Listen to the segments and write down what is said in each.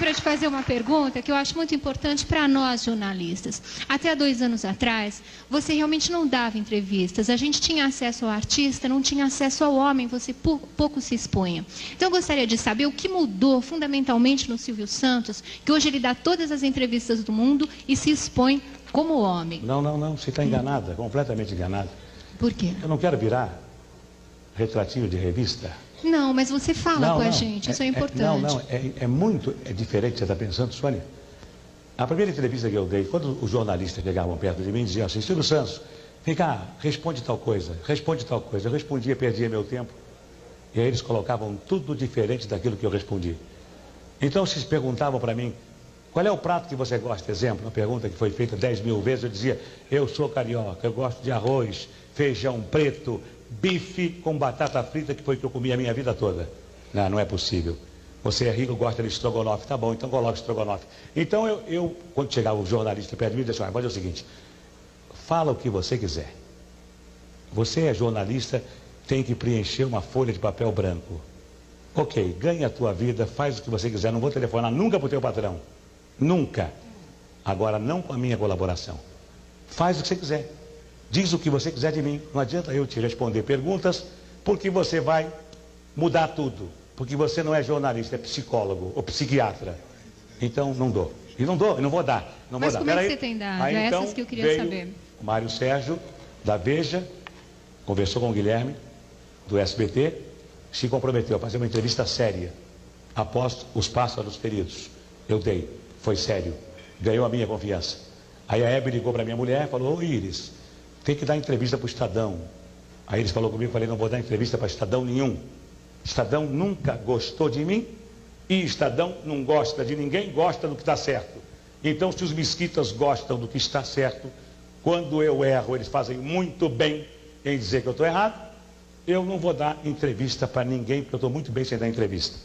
quero te fazer uma pergunta que eu acho muito importante para nós jornalistas. Até 2 anos atrás, você realmente não dava entrevistas. A gente tinha acesso ao artista, não tinha acesso ao homem, você pouco se expunha. Então eu gostaria de saber o que mudou fundamentalmente no Silvio Santos, que hoje ele dá todas as entrevistas do mundo e se expõe como homem. Não, você está enganada, completamente enganada. Por quê? Eu não quero virar retratinho de revista. Não, mas você fala com a gente, isso é importante. É diferente, você está pensando, Sônia. A primeira entrevista que eu dei, quando os jornalistas chegavam perto de mim, diziam assim: Silvio Santos, vem cá, responde tal coisa, responde tal coisa. Eu respondia, perdia meu tempo. E aí eles colocavam tudo diferente daquilo que eu respondi. Então, se perguntavam para mim, qual é o prato que você gosta? Exemplo, uma pergunta que foi feita 10.000 vezes, eu dizia, eu sou carioca, eu gosto de arroz, feijão preto, bife com batata frita, que foi o que eu comi a minha vida toda. Não é possível. Você é rico, gosta de estrogonofe. Tá bom, então coloca estrogonofe. Então eu quando chegava o jornalista perto de mim, eu disse, olha, o seguinte, fala o que você quiser. Você é jornalista, tem que preencher uma folha de papel branco. Ok, ganha a tua vida, faz o que você quiser, não vou telefonar nunca para o teu patrão. Nunca. Agora, não com a minha colaboração. Faz o que você quiser. Diz o que você quiser de mim. Não adianta eu te responder perguntas, porque você vai mudar tudo. Porque você não é jornalista, é psicólogo ou psiquiatra. Então, não dou. E não dou, e não vou dar. Não Mas vou como dar. é que você tem dado? Aí, então, essas que eu queria saber. O Mário Sérgio, da Veja, conversou com o Guilherme, do SBT, se comprometeu a fazer uma entrevista séria após os pássaros feridos. Eu dei, foi sério, ganhou a minha confiança. Aí a Hebe ligou para minha mulher e falou, ô Iris, tem que dar entrevista para o Estadão. Aí eles falou comigo, falei, não vou dar entrevista para Estadão nenhum. Estadão nunca gostou de mim e Estadão não gosta de ninguém, gosta do que está certo. Então, se os mesquitas gostam do que está certo, quando eu erro, eles fazem muito bem em dizer que eu estou errado, eu não vou dar entrevista para ninguém, porque eu estou muito bem sem dar entrevista.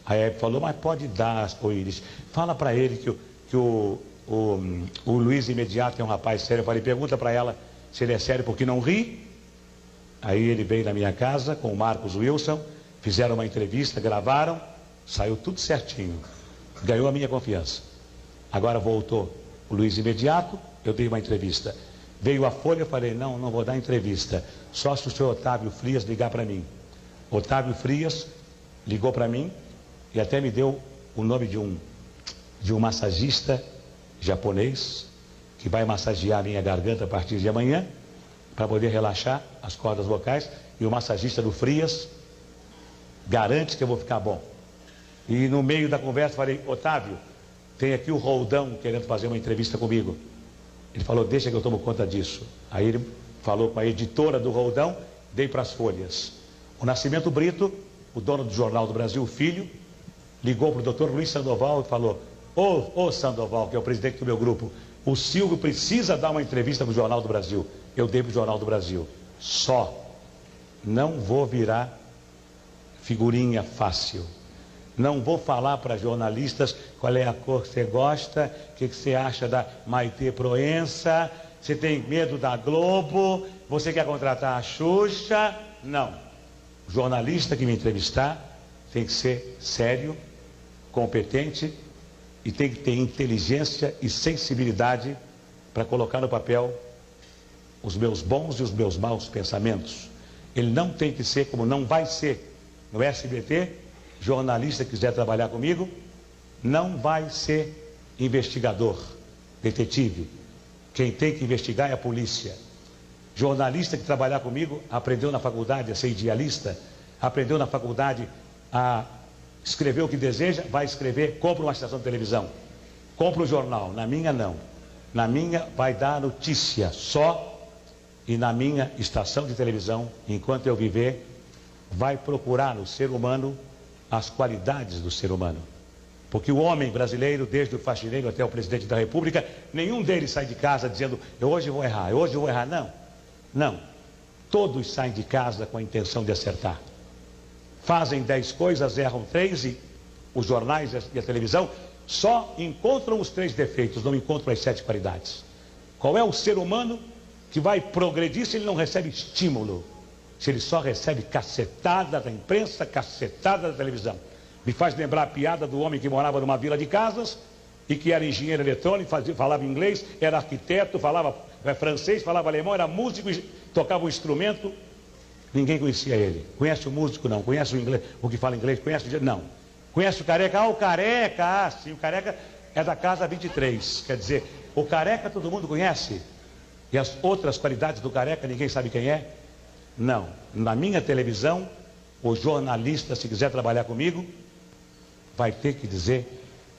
Aí a Hebe falou, mas pode dar, ô Iris. Fala para ele que o Luiz Imediato é um rapaz sério. Eu falei, pergunta para ela se ele é sério porque não ri. Aí ele veio na minha casa com o Marcos Wilson, fizeram uma entrevista, gravaram, saiu tudo certinho. Ganhou a minha confiança. Agora voltou o Luiz Imediato, eu dei uma entrevista. Veio a Folha, eu falei, não vou dar entrevista. Só se o senhor Otávio Frias ligar para mim. Otávio Frias ligou para mim e até me deu o nome de um massagista japonês que vai massagear a minha garganta a partir de amanhã para poder relaxar as cordas vocais. E o massagista do Frias garante que eu vou ficar bom. E no meio da conversa falei, Otávio, tem aqui o Roldão querendo fazer uma entrevista comigo. Ele falou, deixa que eu tomo conta disso. Aí ele falou com a editora do Roldão, dei para as folhas. O Nascimento Brito, o dono do Jornal do Brasil, o filho, ligou para o doutor Luiz Sandoval e falou, ô Sandoval, que é o presidente do meu grupo, o Silvio precisa dar uma entrevista para o Jornal do Brasil. Eu dei para o Jornal do Brasil. Só. Não vou virar figurinha fácil. Não vou falar para jornalistas qual é a cor que você gosta, o que você acha da Maitê Proença, você tem medo da Globo, você quer contratar a Xuxa. Não. O jornalista que me entrevistar tem que ser sério, competente e tem que ter inteligência e sensibilidade para colocar no papel os meus bons e os meus maus pensamentos. Ele não tem que ser, como não vai ser no SBT, jornalista que quiser trabalhar comigo, não vai ser investigador, detetive. Quem tem que investigar é a polícia. Jornalista que trabalhar comigo aprendeu na faculdade a ser idealista, aprendeu na faculdade a escrever o que deseja, vai escrever, compra uma estação de televisão, compra um jornal. Na minha não. Na minha vai dar notícia só, e na minha estação de televisão, enquanto eu viver, vai procurar no ser humano as qualidades do ser humano. Porque o homem brasileiro, desde o faxineiro até o presidente da República, nenhum deles sai de casa dizendo, hoje vou errar, hoje eu vou errar. Não. Todos saem de casa com a intenção de acertar. Fazem 10 coisas, erram 3 e os jornais e a televisão só encontram os 3 defeitos, não encontram as 7 qualidades. Qual é o ser humano que vai progredir se ele não recebe estímulo? Se ele só recebe cacetada da imprensa, cacetada da televisão. Me faz lembrar a piada do homem que morava numa vila de casas e que era engenheiro eletrônico, falava inglês, era arquiteto, falava francês, falava alemão, era músico, tocava um instrumento. Ninguém conhecia ele. Conhece o músico? Não. Conhece o inglês? O que fala inglês? Conhece o... Não. Conhece o Careca? Ah, o Careca. Ah, sim, o Careca é da casa 23. Quer dizer, o Careca todo mundo conhece. E as outras qualidades do Careca ninguém sabe quem é? Não. Na minha televisão, o jornalista, se quiser trabalhar comigo, vai ter que dizer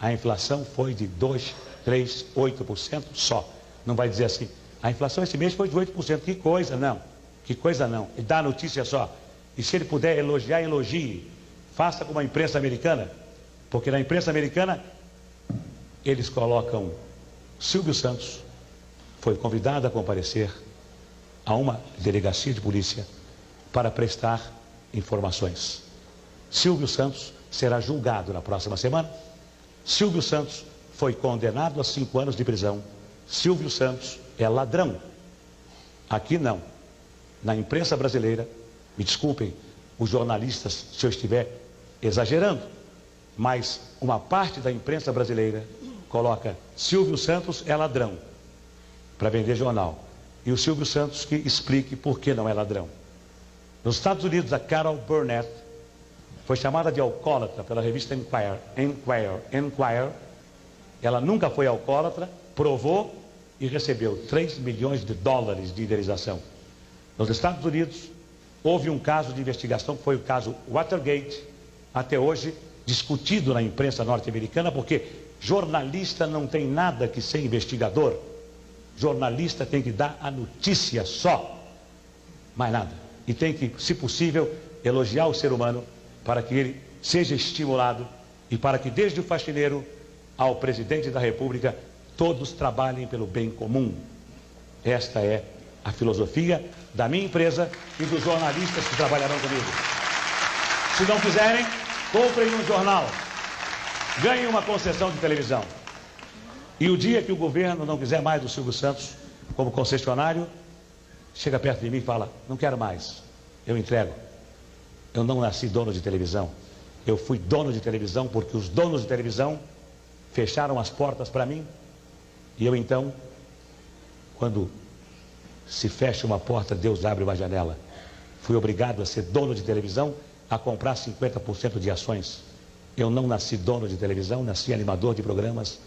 a inflação foi de 2, 3, 8% só. Não vai dizer assim, a inflação esse mês foi de 8%. Que coisa, não. Que coisa não. E dá a notícia só. E se ele puder elogiar, elogie. Faça como a imprensa americana. Porque na imprensa americana, eles colocam Silvio Santos foi convidado a comparecer a uma delegacia de polícia para prestar informações. Silvio Santos será julgado na próxima semana. Silvio Santos foi condenado a 5 anos de prisão. Silvio Santos é ladrão. Aqui não. Na imprensa brasileira, me desculpem os jornalistas se eu estiver exagerando, mas uma parte da imprensa brasileira coloca Silvio Santos é ladrão para vender jornal. E o Silvio Santos que explique por que não é ladrão. Nos Estados Unidos, a Carol Burnett foi chamada de alcoólatra pela revista Enquirer. Ela nunca foi alcoólatra, provou e recebeu 3 milhões de dólares de indenização. Nos Estados Unidos, houve um caso de investigação, que foi o caso Watergate, até hoje discutido na imprensa norte-americana, porque jornalista não tem nada que ser investigador. Jornalista tem que dar a notícia só, mais nada. E tem que, se possível, elogiar o ser humano para que ele seja estimulado e para que desde o faxineiro ao presidente da República todos trabalhem pelo bem comum. Esta é a filosofia da minha empresa e dos jornalistas que trabalharão comigo. Se não quiserem, comprem um jornal, ganhem uma concessão de televisão. E o dia que o governo não quiser mais do Silvio Santos como concessionário, chega perto de mim e fala, não quero mais, eu entrego. Eu não nasci dono de televisão, eu fui dono de televisão porque os donos de televisão fecharam as portas para mim. E eu então, quando se fecha uma porta, Deus abre uma janela. Fui obrigado a ser dono de televisão, a comprar 50% de ações. Eu não nasci dono de televisão, nasci animador de programas.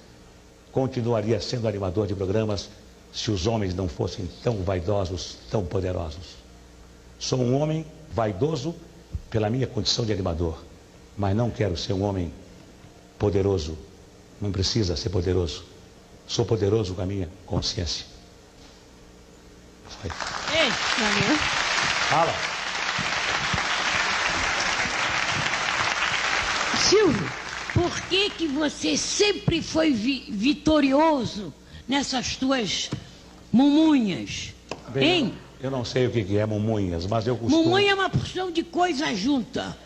Continuaria sendo animador de programas se os homens não fossem tão vaidosos, tão poderosos. Sou um homem vaidoso pela minha condição de animador, mas não quero ser um homem poderoso. Não precisa ser poderoso. Sou poderoso com a minha consciência. Foi. Ei, valeu. Fala. Silvio, por que você sempre foi vitorioso nessas tuas mumunhas? Bem, Hein? eu não sei o que é mumunhas, mas eu costumo... Mumunha é uma porção de coisa junta.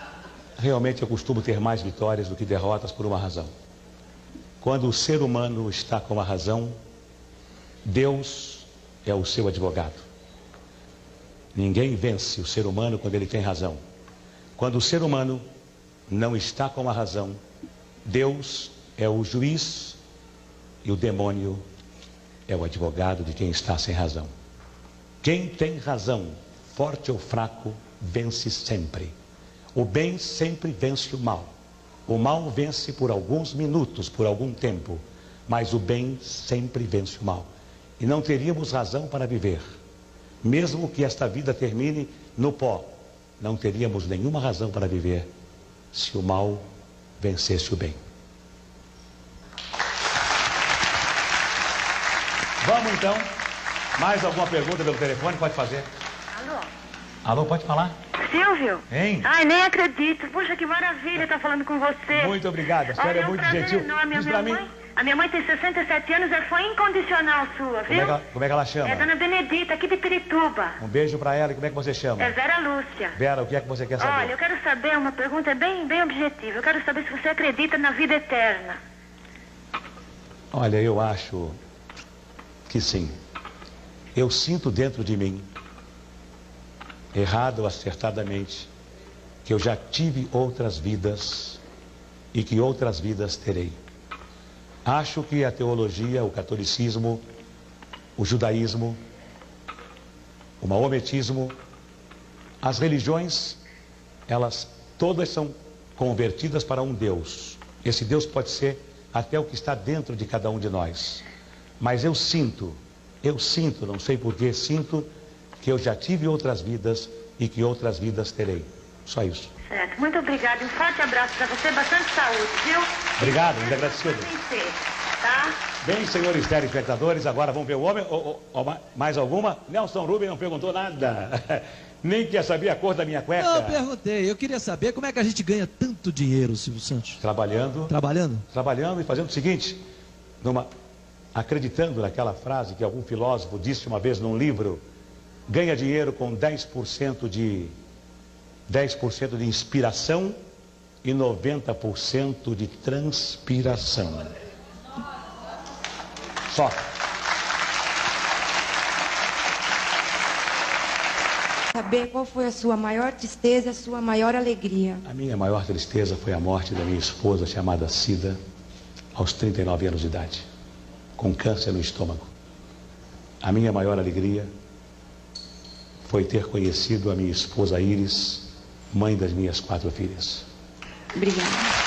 Realmente eu costumo ter mais vitórias do que derrotas por uma razão. Quando o ser humano está com a razão, Deus é o seu advogado. Ninguém vence o ser humano quando ele tem razão. Quando o ser humano não está com a razão, Deus é o juiz e o demônio é o advogado de quem está sem razão. Quem tem razão, forte ou fraco, vence sempre. O bem sempre vence o mal. O mal vence por alguns minutos, por algum tempo, mas o bem sempre vence o mal. E não teríamos razão para viver. Mesmo que esta vida termine no pó, não teríamos nenhuma razão para viver se o mal vencesse o bem. Vamos então. Mais alguma pergunta pelo telefone? Pode fazer. Alô? Alô, pode falar? Silvio? Hein? Ai, nem acredito. Puxa, que maravilha estar falando com você. Muito obrigado. A senhora é muito gentil. Enorme. Diz pra mim. A minha mãe tem 67 anos, é fã incondicional sua, viu? Como é que ela chama? É Dona Benedita, aqui de Pirituba. Um beijo pra ela. E como é que você chama? É Vera Lúcia. Vera, o que é que você quer saber? Olha, eu quero saber uma pergunta bem objetiva. Eu quero saber se você acredita na vida eterna. Olha, eu acho que sim. Eu sinto dentro de mim, errado ou acertadamente, que eu já tive outras vidas e que outras vidas terei. Acho que a teologia, o catolicismo, o judaísmo, o maometismo, as religiões, elas todas são convertidas para um Deus. Esse Deus pode ser até o que está dentro de cada um de nós. Mas eu sinto, não sei porquê, sinto que eu já tive outras vidas e que outras vidas terei. Só isso. Certo, muito obrigada. Um forte abraço para você, bastante saúde, viu? Obrigado, muito agradecido. Tá? Bem, senhores telespectadores, agora vamos ver o homem. Mais alguma? Nelson Rubens não perguntou nada. Nem quer saber a cor da minha cueca. Não, perguntei. Eu queria saber como é que a gente ganha tanto dinheiro, Silvio Santos. Trabalhando. Trabalhando? Trabalhando e fazendo o seguinte, acreditando naquela frase que algum filósofo disse uma vez num livro, ganha dinheiro com 10% de inspiração e 90% de transpiração. Só. Saber qual foi a sua maior tristeza, a sua maior alegria. A minha maior tristeza foi a morte da minha esposa, chamada Cida, aos 39 anos de idade, com câncer no estômago. A minha maior alegria foi ter conhecido a minha esposa Iris, mãe das minhas 4 filhas. Obrigada.